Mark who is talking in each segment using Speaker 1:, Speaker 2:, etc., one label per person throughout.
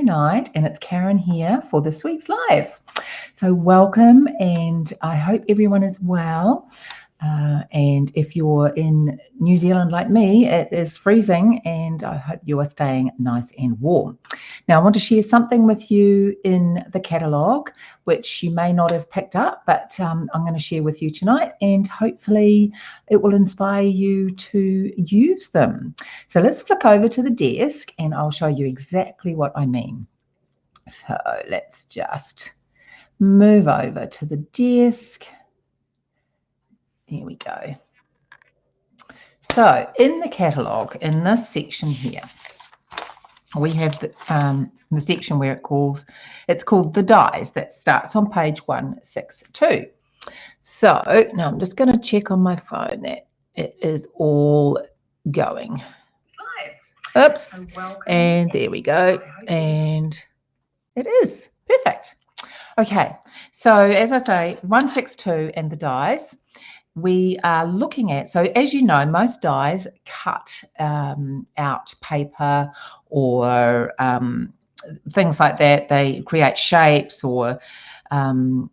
Speaker 1: Night, and it's Karen here for this week's live. So welcome, and I hope everyone is well. And if you're in New Zealand like me, it is freezing, and I hope you are staying nice and warm. Now, I want to share something with you in the catalogue, which you may not have picked up, but I'm going to share with you tonight, and hopefully it will inspire you to use them. So let's flick over to the desk, and I'll show you exactly what I mean. So let's just move over to the desk. Here we go. So in the catalogue, in this section here, we have the section where it's called the dies. That starts on page 162. So now I'm just going to check on my phone that it is all going. Oops. And there we go. And it is perfect. Okay, so as I say, 162 and the dies we are looking at. So as you know, most dies cut out paper or things like that. They create shapes or and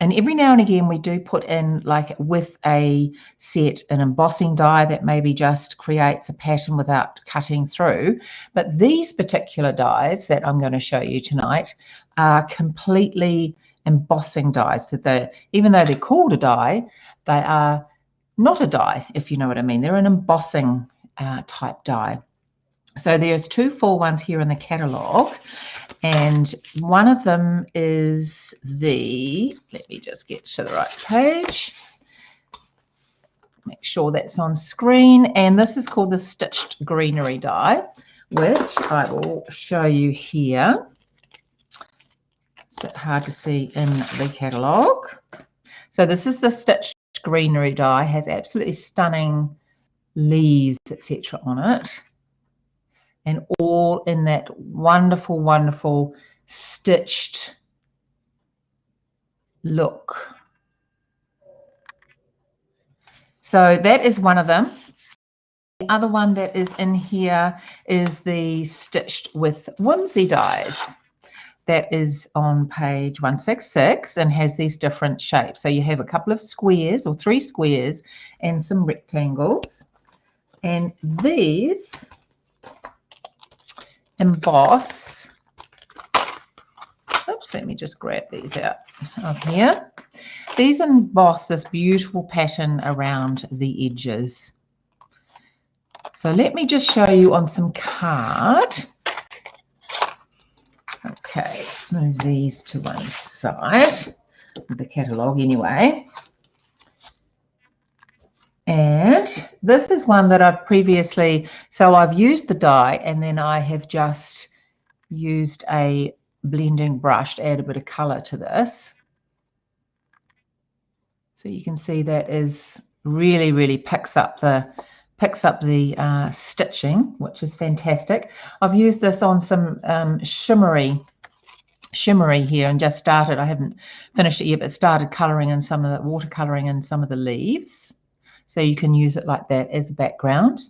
Speaker 1: every now and again we do put in, like with a set, an embossing die that maybe just creates a pattern without cutting through. But these particular dies that I'm going to show you tonight are completely embossing dies. So even though they're called a die, they are not a die, if you know what I mean. They're an embossing type die. So there's two full ones here in the catalogue, and one of them is let me just get to the right page, make sure that's on screen, and this is called the Stitched Greenery die, which I will show you here. It's a bit hard to see in the catalogue. So this is the Stitched Greenery die, has absolutely stunning leaves, etc. on it, and all in that wonderful, wonderful stitched look. So that is one of them. The other one that is in here is the Stitched with Whimsy dies. That is on page 166 and has these different shapes. So you have a couple of squares, or 3 squares, and some rectangles. And these emboss, oops, let me just grab these out of here. These emboss this beautiful pattern around the edges. So let me just show you on some card. Okay, let's move these to one side, the catalogue anyway. And this is one that I've previously, so I've used the die and then I have just used a blending brush to add a bit of colour to this. So you can see that is really picks up the stitching, which is fantastic. I've used this on some shimmery here and just started. I haven't finished it yet, but started colouring in some of the watercolouring in some of the leaves. So you can use it like that as a background.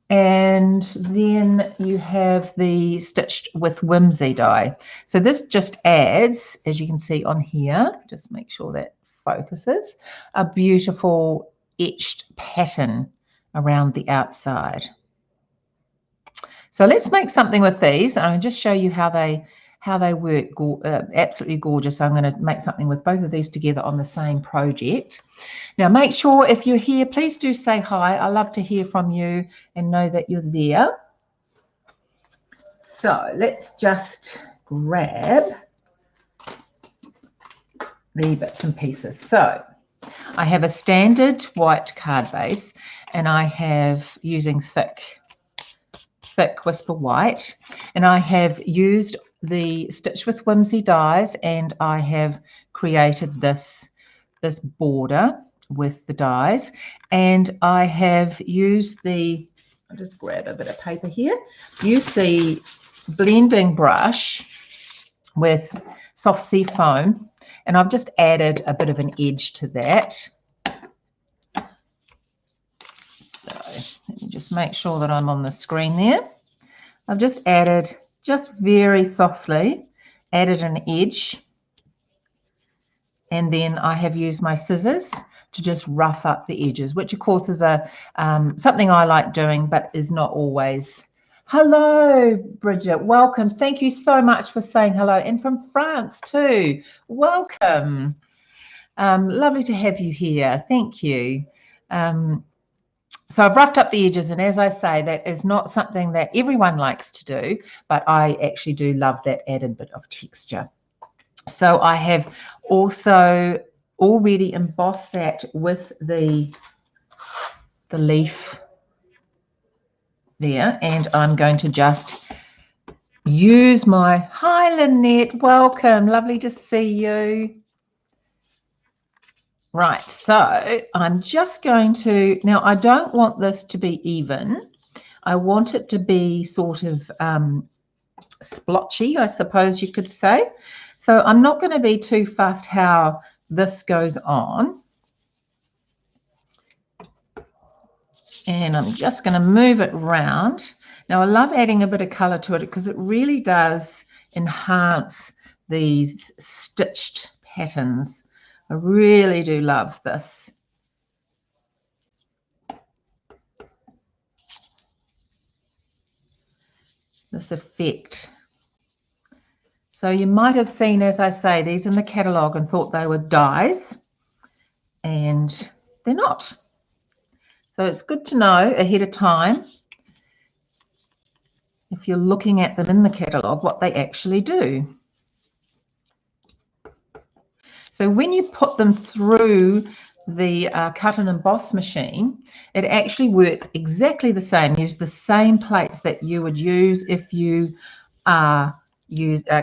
Speaker 1: And then you have the Stitched with Whimsy die. So this just adds, as you can see on here, just make sure that focuses, a beautiful etched pattern around the outside. So let's make something with these, and I'll just show you how they work. Absolutely gorgeous. I'm going to make something with both of these together on the same project. Now make sure if you're here, please do say hi. I love to hear from you and know that you're there. So let's just grab the bits and pieces. So I have a standard white card base, and I have, using thick Whisper White, and I have used the Stitch with Whimsy dies, and I have created this border with the dies, and I have used I'll just grab a bit of paper here, use the blending brush with soft sea foam, and I've just added a bit of an edge to that. So let me just make sure that I'm on the screen there. I've just added just very softly added an edge, and then I have used my scissors to just rough up the edges, which of course is a something I like doing, but is not always. Hello, Bridget, welcome. Thank you so much for saying hello, and from France too. Welcome. Lovely to have you here. Thank you. So I've roughed up the edges, and as I say, that is not something that everyone likes to do, but I actually do love that added bit of texture. So I have also already embossed that with the leaf there, and I'm going to just use my, hi Lynette, welcome, lovely to see you. Right, so I'm just going to, now I don't want this to be even. I want it to be sort of splotchy, I suppose you could say. So I'm not going to be too fussed how this goes on. And I'm just going to move it around. Now I love adding a bit of colour to it because it really does enhance these stitched patterns. I really do love this. This effect. So you might have seen, as I say, these in the catalogue and thought they were dies, and they're not. So it's good to know ahead of time, if you're looking at them in the catalogue, what they actually do. So when you put them through the cut and emboss machine, it actually works exactly the same. Use the same plates that you would use if you are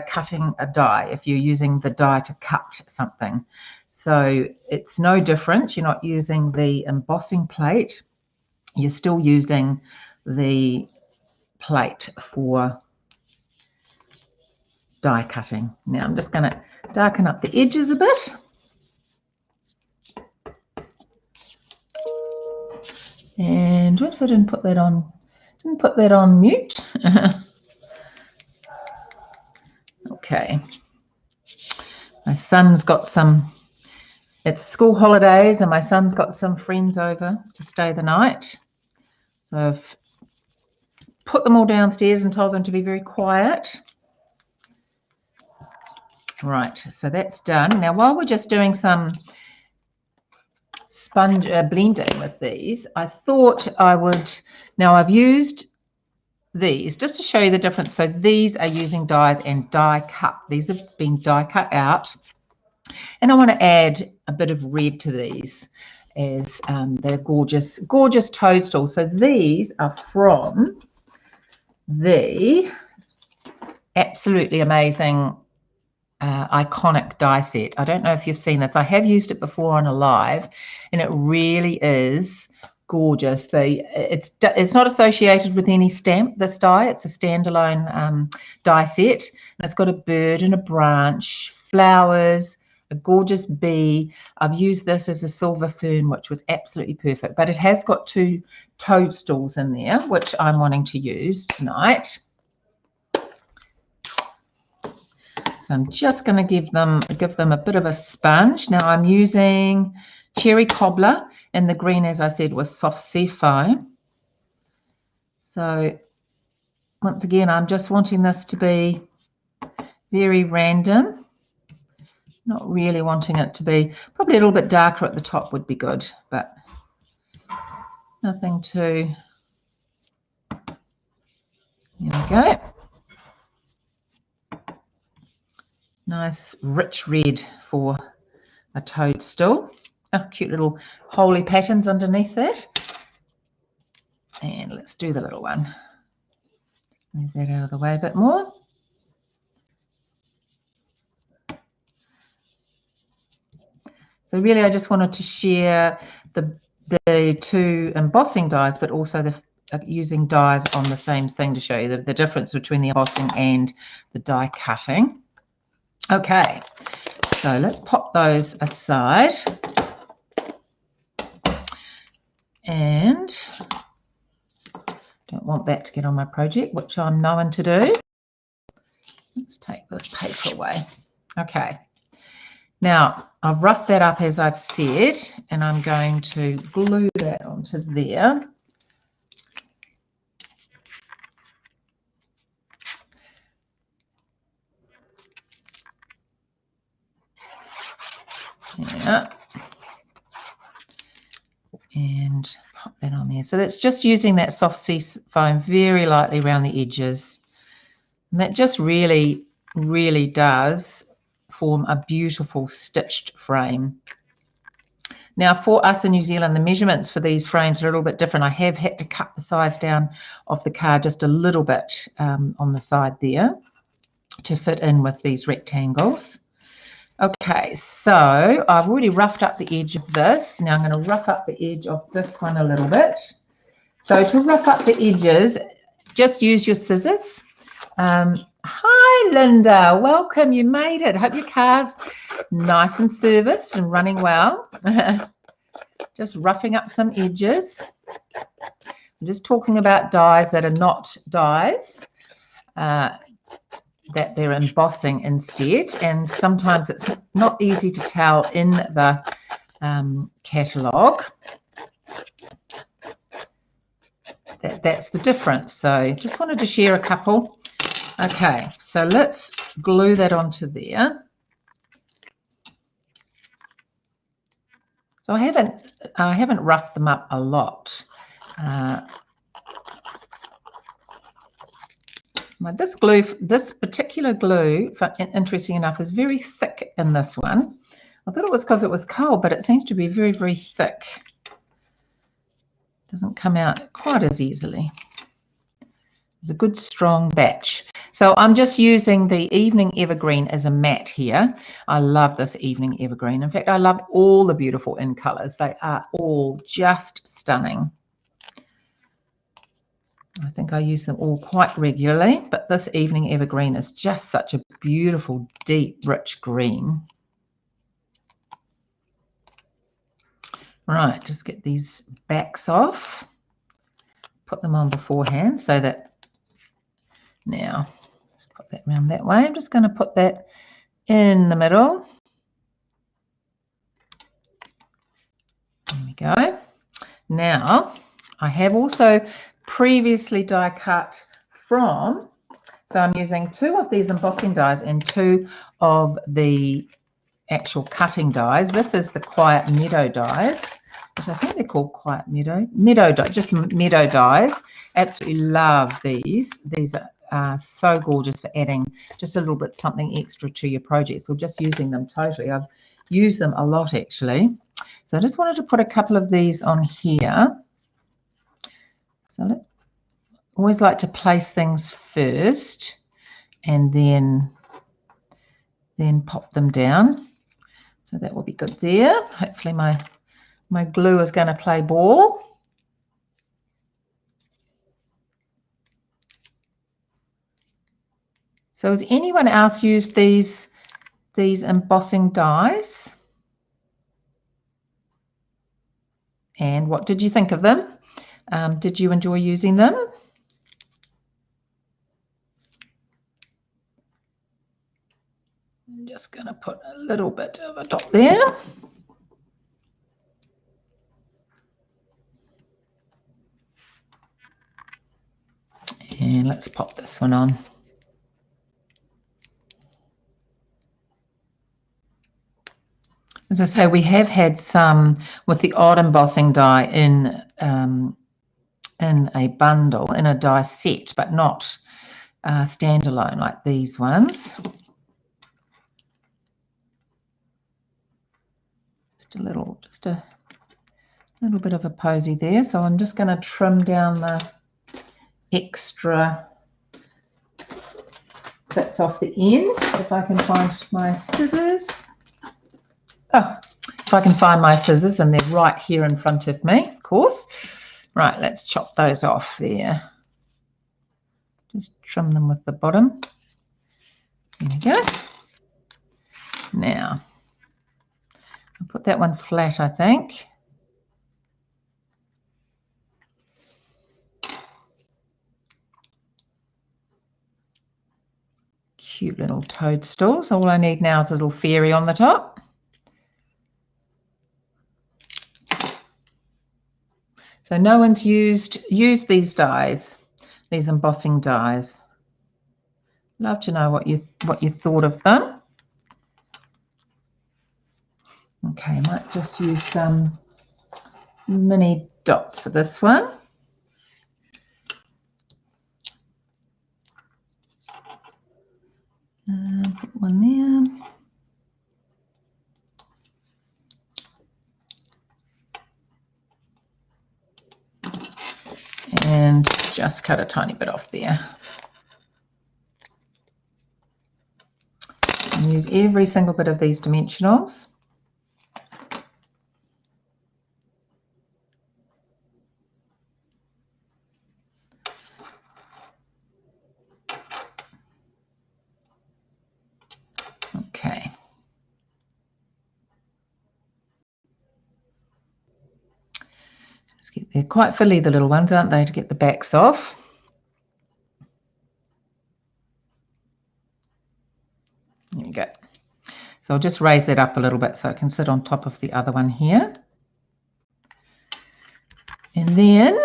Speaker 1: cutting a die, if you're using the die to cut something. So it's no different. You're not using the embossing plate. You're still using the plate for die cutting. Now I'm just going to darken up the edges a bit. And whoops, I didn't put that on mute. Okay. My son's got some, it's school holidays and my son's got some friends over to stay the night. So I've put them all downstairs and told them to be very quiet. Right, so that's done. Now while we're just doing some sponge blending with these, I thought I would, now I've used these just to show you the difference. So these are using dies and die cut. These have been die cut out, and I want to add a bit of red to these as they're gorgeous toadstools. So these are from the absolutely amazing iconic die set. I don't know if you've seen this. I have used it before on a live, and it really is gorgeous. It's not associated with any stamp, this die. It's a standalone die set, and it's got a bird and a branch, flowers, a gorgeous bee. I've used this as a silver fern, which was absolutely perfect, but it has got 2 toadstools in there, which I'm wanting to use tonight. So I'm just going to give them a bit of a sponge. Now I'm using cherry cobbler, and the green, as I said, was soft sapphire. So once again, I'm just wanting this to be very random. Not really wanting it to be, probably a little bit darker at the top would be good, but nothing too. Here we go. Nice rich red for a toadstool. Oh, cute little holy patterns underneath that. And let's do the little one. Move that out of the way a bit more. So really I just wanted to share the 2 embossing dies, but also the using dies on the same thing to show you the difference between the embossing and the die cutting. Okay, so let's pop those aside, and don't want that to get on my project, which I'm known to do. Let's take this paper away. Okay. Now, I've roughed that up as I've said, and I'm going to glue that onto there. Yeah. And pop that on there. So that's just using that soft sea foam very lightly around the edges. And that just really, really does form a beautiful stitched frame. Now, for us in New Zealand, the measurements for these frames are a little bit different. I have had to cut the size down of the card just a little bit on the side there to fit in with these rectangles. Okay, so I've already roughed up the edge of this. Now I'm going to rough up the edge of this one a little bit. So to rough up the edges, just use your scissors. Hi, Linda. Welcome. You made it. Hope your car's nice and serviced and running well. Just roughing up some edges. I'm just talking about dies that are not dies, that they're embossing instead. And sometimes it's not easy to tell in the catalogue. That's the difference. So just wanted to share a couple. Okay, so let's glue that onto there. So I haven't roughed them up a lot. This particular glue, interesting enough, is very thick in this one. I thought it was because it was cold, but it seems to be very, very thick. Doesn't come out quite as easily. It's a good strong batch. So I'm just using the Evening Evergreen as a mat here. I love this Evening Evergreen. In fact, I love all the beautiful in colors. They are all just stunning. I think I use them all quite regularly, but this Evening Evergreen is just such a beautiful, deep, rich green. Right, just get these backs off. Put them on beforehand so that now, just put that around that way. I'm just going to put that in the middle. There we go. Now, I have also previously die cut from, so I'm using 2 of these embossing dies and 2 of the actual cutting dies. This is the Quiet Meadow dies, which I think they're called Quiet Meadow just Meadow dies. Absolutely love these. These are so gorgeous for adding just a little bit something extra to your projects, or just using them totally. I've used them a lot actually. So I just wanted to put a couple of these on here. So let's always like to place things first and then pop them down. So that will be good there. Hopefully my glue is going to play ball. So has anyone else used these embossing dies? And what did you think of them? Did you enjoy using them? I'm just going to put a little bit of a dot there. And let's pop this one on. As I say, we have had some with the odd embossing die in a bundle, in a die set, but not standalone like these ones. Just a little bit of a posy there. So I'm just going to trim down the extra bits off the end. If I can find my scissors. Oh, if I can find my scissors, and they're right here in front of me, of course. Right, let's chop those off there. Just trim them with the bottom. There we go. Now, I'll put that one flat, I think. Cute little toadstools. All I need now is a little fairy on the top. So no one's used these dies, these embossing dies. Love to know what you thought of them. Okay, might just use some mini dots for this one. Put one there. And just cut a tiny bit off there. And use every single bit of these dimensionals. Okay. They're quite fiddly, the little ones, aren't they, to get the backs off. There we go. So I'll just raise it up a little bit so it can sit on top of the other one here. And then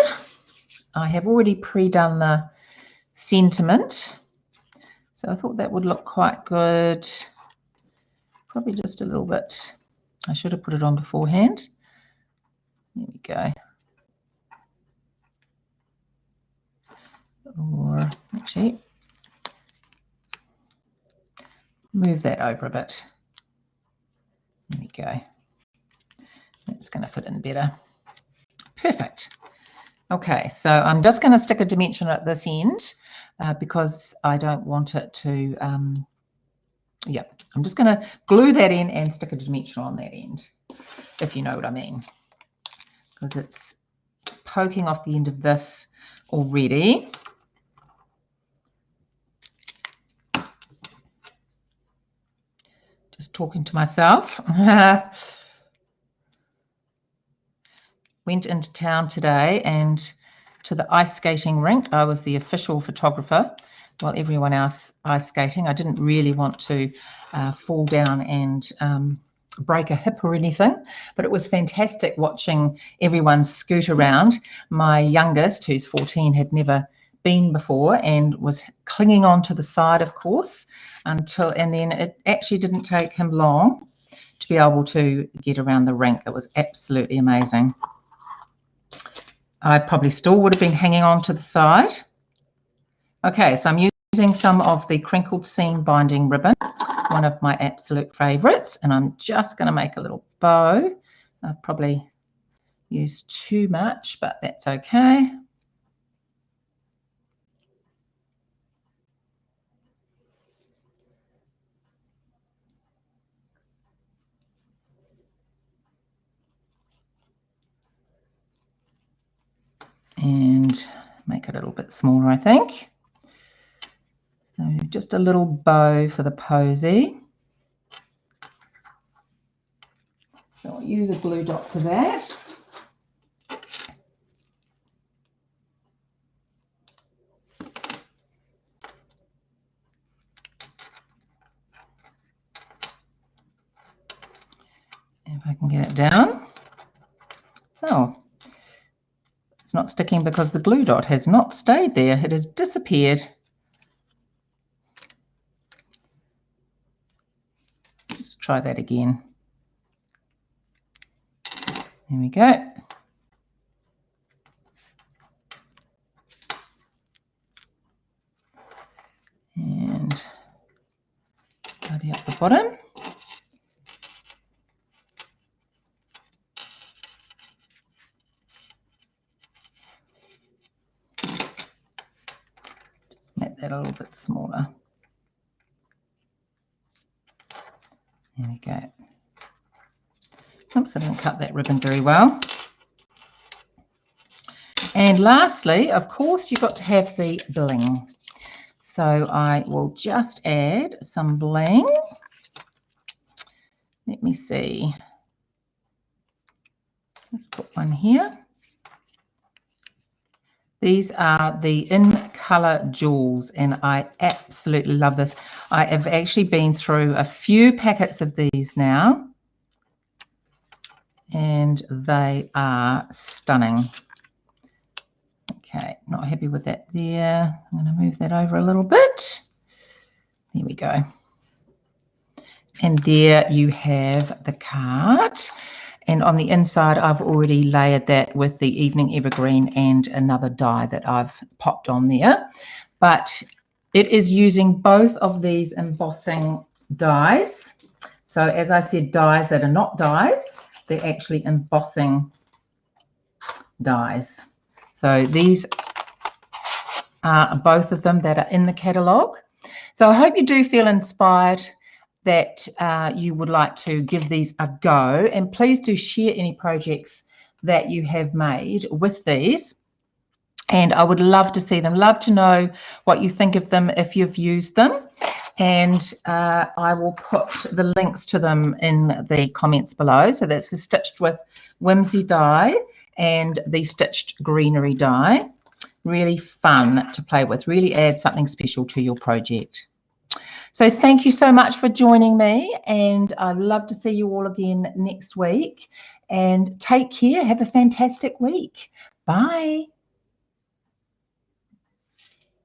Speaker 1: I have already pre-done the sentiment. So I thought that would look quite good. Probably just a little bit. I should have put it on beforehand. There we go. Or actually, move that over a bit. There we go. That's going to fit in better. Perfect. Okay, so I'm just going to stick a dimension at this end because I don't want it to, yeah, I'm just going to glue that in and stick a dimension on that end, if you know what I mean, because it's poking off the end of this already. Just talking to myself. Went into town today and to the ice skating rink. I was the official photographer while everyone else ice skating. I didn't really want to fall down and break a hip or anything, but it was fantastic watching everyone scoot around. My youngest, who's 14, had never been before and was clinging on to the side, of course, and then it actually didn't take him long to be able to get around the rink. It was absolutely amazing. I probably still would have been hanging on to the side. Okay, so I'm using some of the crinkled seam binding ribbon, one of my absolute favorites, and I'm just going to make a little bow. I've probably used too much, but that's okay. And make it a little bit smaller, I think. So just a little bow for the posy. So I'll use a glue dot for that. If I can get it down. Oh, it's not sticking because the glue dot has not stayed there. It has disappeared. Let's try that again. There we go. And tidy up the bottom. Just make that a little bit smaller. There we go. Oops, I didn't cut that ribbon very well. And lastly, of course, you've got to have the bling. So I will just add some bling. Let me see. Let's put one here. These are the In Colour Jewels, and I absolutely love this. I have actually been through a few packets of these now, and they are stunning. Okay, not happy with that there. I'm going to move that over a little bit. There we go. And there you have the card. And on the inside, I've already layered that with the Evening Evergreen and another die that I've popped on there. But it is using both of these embossing dies. So as I said, dies that are not dies, they're actually embossing dies. So these are both of them that are in the catalogue. So I hope you do feel inspired, that you would like to give these a go, and please do share any projects that you have made with these, and I would love to see them, love to know what you think of them if you've used them, and I will put the links to them in the comments below. So that's the Stitched with Whimsy die and the Stitched Greenery die. Really fun to play with, really add something special to your project. So thank you so much for joining me, and I'd love to see you all again next week. And take care. Have a fantastic week. Bye.